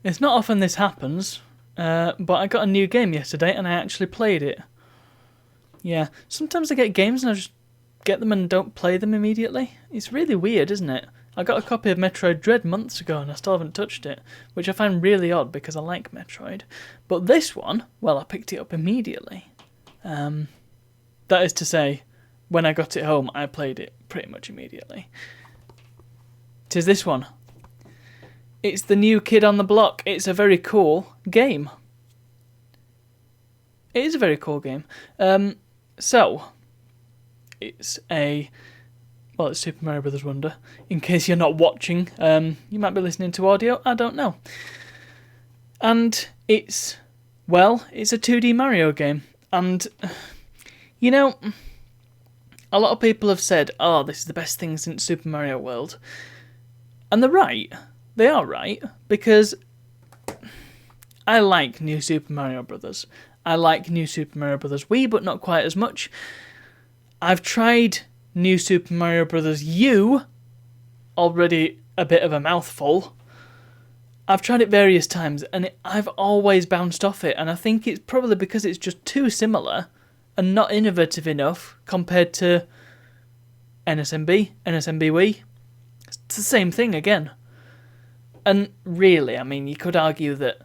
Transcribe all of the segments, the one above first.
It's not often this happens, but I got a new game yesterday and I actually played it. Yeah, sometimes I get games and I just get them and don't play them immediately. It's really weird, isn't it? I got a copy of Metroid Dread months ago and I still haven't touched it, which I find really odd because I like Metroid. But this one, well, I picked it up immediately. That is to say, when I got it home, I played it pretty much immediately. 'Tis this one. It's the new Kid on the Block. It's a very cool game. It is a very cool game. So, it's it's Super Mario Brothers Wonder. In case you're not watching, you might be listening to audio. I don't know. And it's a 2D Mario game. And, you know, a lot of people have said, oh, this is the best thing since Super Mario World. And they're right. They are right. Because I like New Super Mario Brothers. I like New Super Mario Brothers Wii, but not quite as much. I've tried New Super Mario Bros. U, already a bit of a mouthful. I've tried it various times, and I've always bounced off it, and I think it's probably because it's just too similar and not innovative enough compared to NSMB Wii. It's the same thing again. And really, I mean, you could argue that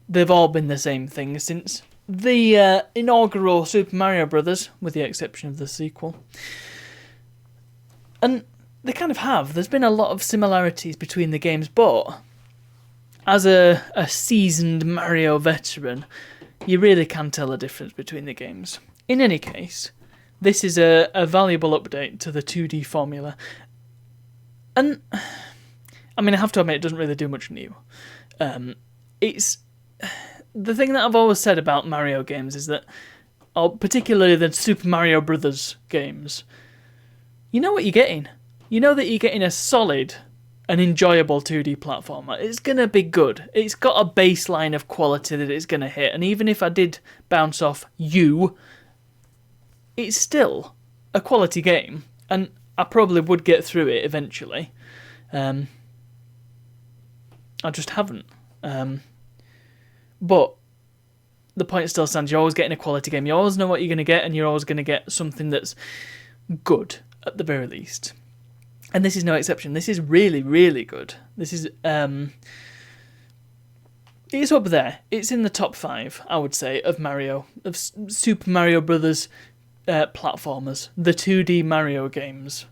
they've all been the same thing since the inaugural Super Mario Brothers, with the exception of the sequel. And they kind of have. There's been a lot of similarities between the games, but as a seasoned Mario veteran, you really can tell a difference between the games. In any case, this is a valuable update to the 2D formula. And, I mean, I have to admit, it doesn't really do much new. It's the thing that I've always said about Mario games is that, particularly the Super Mario Brothers games, you know what you're getting. You know that you're getting a solid and enjoyable 2D platformer. It's going to be good. It's got a baseline of quality that it's going to hit. And even if I did bounce off you, it's still a quality game. And I probably would get through it eventually. I just haven't. But the point still stands. You're always getting a quality game. You always know what you're going to get, and you're always going to get something that's good, at the very least. And this is no exception. This is really, really good. This is, it's up there. It's in the top 5, I would say, of Super Mario Brothers platformers. The 2D Mario games.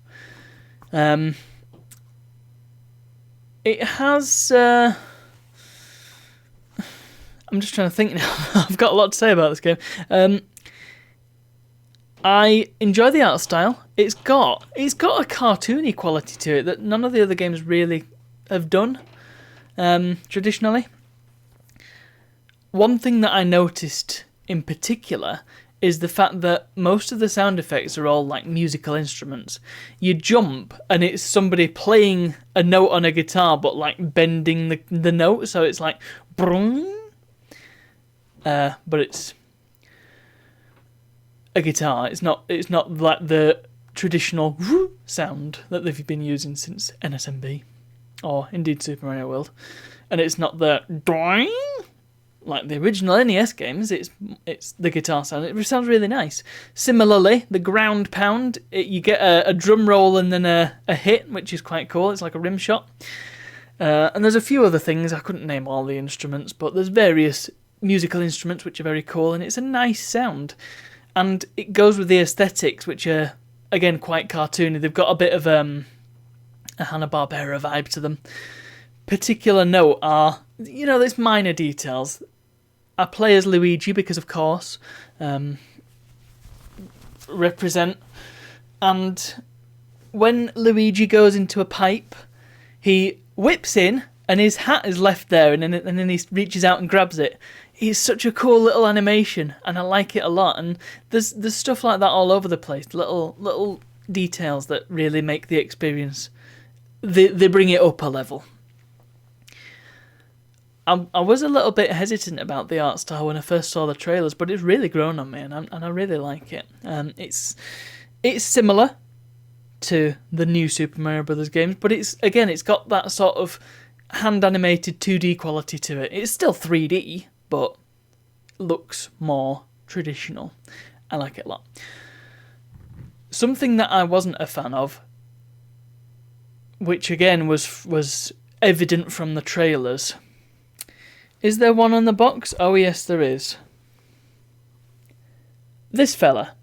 It has, I'm just trying to think now. I've got a lot to say about this game. I enjoy the art style. It's got a cartoony quality to it that none of the other games really have done traditionally. One thing that I noticed in particular is the fact that most of the sound effects are all like musical instruments. You jump and it's somebody playing a note on a guitar but like bending the note, so it's like brung. But it's a guitar. It's not like the traditional sound that they've been using since NSMB, or indeed Super Mario World. And it's not the doing like the original NES games. It's the guitar sound. It sounds really nice. Similarly, the ground pound, you get a drum roll and then a hit, which is quite cool. It's like a rim shot. And there's a few other things. I couldn't name all the instruments, but there's various musical instruments which are very cool, and it's a nice sound. And it goes with the aesthetics, which are, again, quite cartoony. They've got a bit of a Hanna-Barbera vibe to them. Particular note are, there's minor details. I play as Luigi because, of course, represent. And when Luigi goes into a pipe, he whips in, and his hat is left there, and then he reaches out and grabs it. It's such a cool little animation, and I like it a lot. And there's stuff like that all over the place. Little details that really make the experience. They bring it up a level. I was a little bit hesitant about the art style when I first saw the trailers, but it's really grown on me, and I really like it. It's similar to the new Super Mario Brothers games, but it's got that sort of hand-animated 2D quality to it. It's still 3D, but looks more traditional. I like it a lot. Something that I wasn't a fan of, which again was evident from the trailers. Is there one on the box? Oh yes, there is. This fella.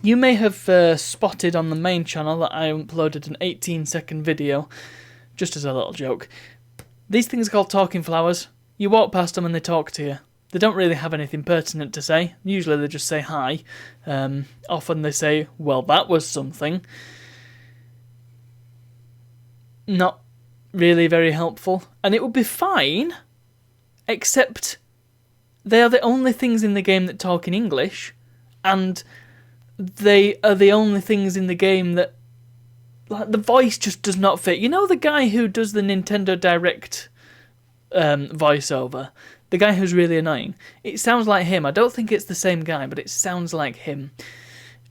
You may have spotted on the main channel that I uploaded an 18-second video, just as a little joke. These things are called talking flowers. You walk past them and they talk to you. They don't really have anything pertinent to say. Usually they just say hi. Often they say, well, that was something. Not really very helpful. And it would be fine, except they are the only things in the game that talk in English, and they are the only things in the game that, like, the voice just does not fit. You know the guy who does the Nintendo Direct voiceover? The guy who's really annoying. It sounds like him. I don't think it's the same guy, but it sounds like him.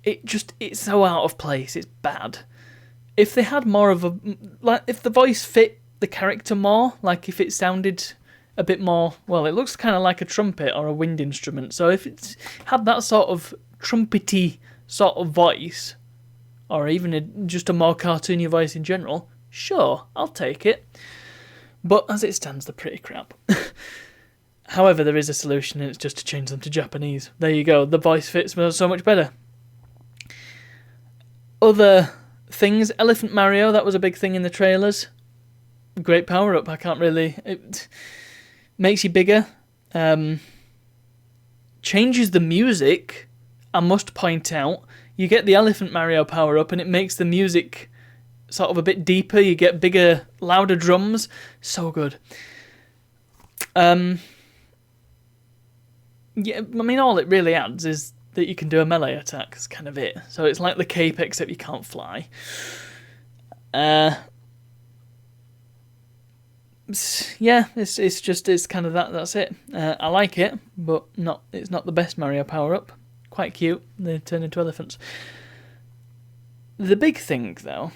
It's so out of place. It's bad. If they had more of a... like, if the voice fit the character more, like if it sounded a bit more... well, it looks kind of like a trumpet or a wind instrument. So if it had that sort of trumpety sort of voice, or even just a more cartoony voice in general, sure, I'll take it. But as it stands, they're pretty crap. However, there is a solution, and it's just to change them to Japanese. There you go. The voice fits so much better. Other things, Elephant Mario, that was a big thing in the trailers. Great power-up. I can't really... it makes you bigger. Changes the music, I must point out. You get the Elephant Mario power-up, and it makes the music sort of a bit deeper. You get bigger, louder drums. So good. Yeah, I mean, all it really adds is that you can do a melee attack. That's kind of it. So it's like the cape, except you can't fly. Yeah, it's kind of that. That's it. I like it, but it's not the best Mario power-up. Quite cute. They turn into elephants. The big thing, though,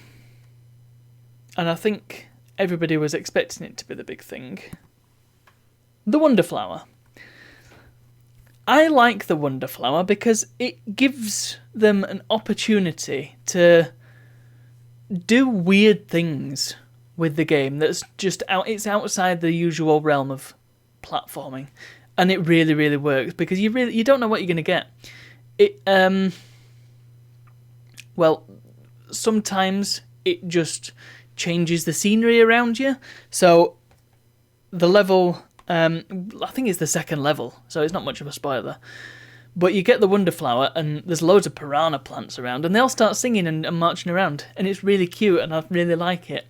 and I think everybody was expecting it to be the big thing, the Wonder Flower. I like the Wonder Flower because it gives them an opportunity to do weird things with the game that's just it's outside the usual realm of platforming, and it really, really works because you don't know what you're going to get. Well, sometimes it just changes the scenery around you. So the level, I think it's the second level, so it's not much of a spoiler. But you get the Wonder Flower, and there's loads of piranha plants around, and they all start singing and marching around, and it's really cute, and I really like it.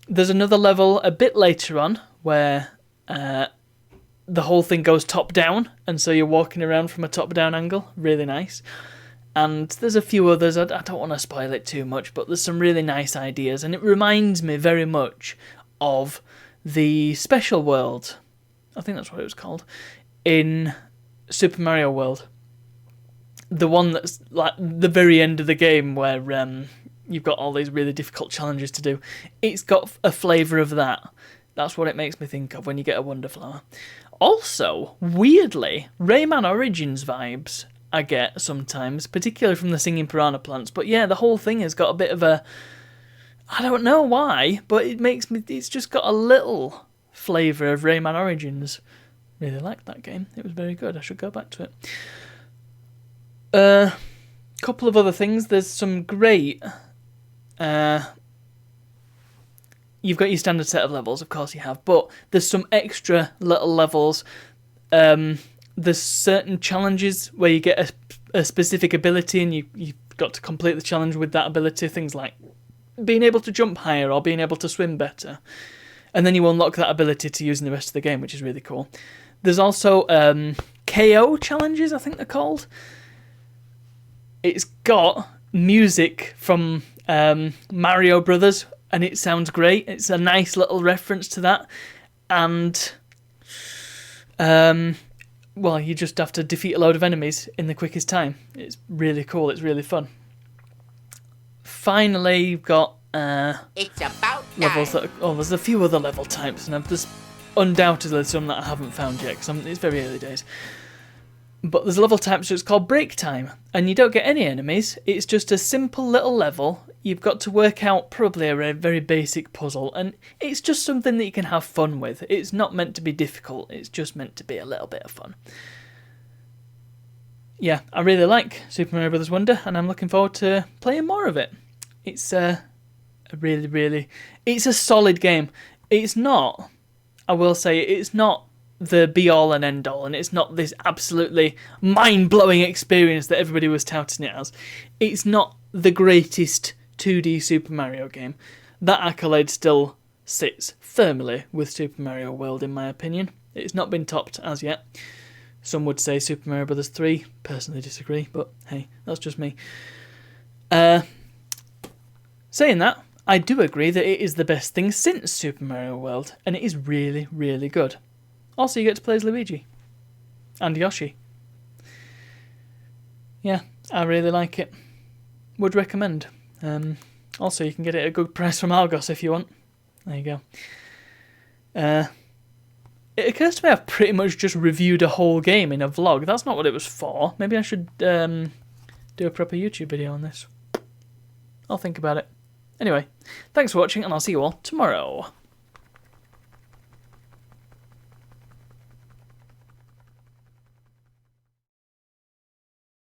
There's another level a bit later on where the whole thing goes top-down, and so you're walking around from a top-down angle. Really nice. And there's a few others. I don't want to spoil it too much, but there's some really nice ideas, and it reminds me very much of the Special World, I think that's what it was called, in Super Mario World. The one that's like the very end of the game where you've got all these really difficult challenges to do. It's got a flavour of that. That's what it makes me think of when you get a Wonder Flower. Also, weirdly, Rayman Origins vibes I get sometimes, particularly from the singing piranha plants. But yeah, the whole thing has got a bit of a... I don't know why, but it's just got a little flavour of Rayman Origins. Really liked that game. It was very good. I should go back to it. Couple of other things. There's some great... you've got your standard set of levels, of course you have, but there's some extra little levels. There's certain challenges where you get a specific ability and you've got to complete the challenge with that ability. Things like being able to jump higher or being able to swim better. And then you unlock that ability to use in the rest of the game, which is really cool. There's also KO challenges, I think they're called. It's got music from Mario Brothers, and it sounds great. It's a nice little reference to that. And, well, you just have to defeat a load of enemies in the quickest time. It's really cool. It's really fun. Finally, you've got It's about levels time. that. Oh, there's a few other level types, and there's undoubtedly some that I haven't found yet because it's very early days. But there's a level type that's called Break Time, and you don't get any enemies. It's just a simple little level. You've got to work out probably a very basic puzzle, and it's just something that you can have fun with. It's not meant to be difficult, it's just meant to be a little bit of fun. Yeah, I really like Super Mario Bros. Wonder, and I'm looking forward to playing more of it. It's a it's a solid game. It's not, I will say, it's not the be-all and end-all, and it's not this absolutely mind-blowing experience that everybody was touting it as. It's not the greatest 2D Super Mario game. That accolade still sits firmly with Super Mario World, in my opinion. It's not been topped as yet. Some would say Super Mario Bros. 3. Personally disagree, but hey, that's just me. Saying that, I do agree that it is the best thing since Super Mario World, and it is really, really good. Also, you get to play as Luigi. And Yoshi. Yeah, I really like it. Would recommend. Also, you can get it at a good price from Argos if you want. There you go. It occurs to me I've pretty much just reviewed a whole game in a vlog. That's not what it was for. Maybe I should do a proper YouTube video on this. I'll think about it. Anyway, thanks for watching, and I'll see you all tomorrow.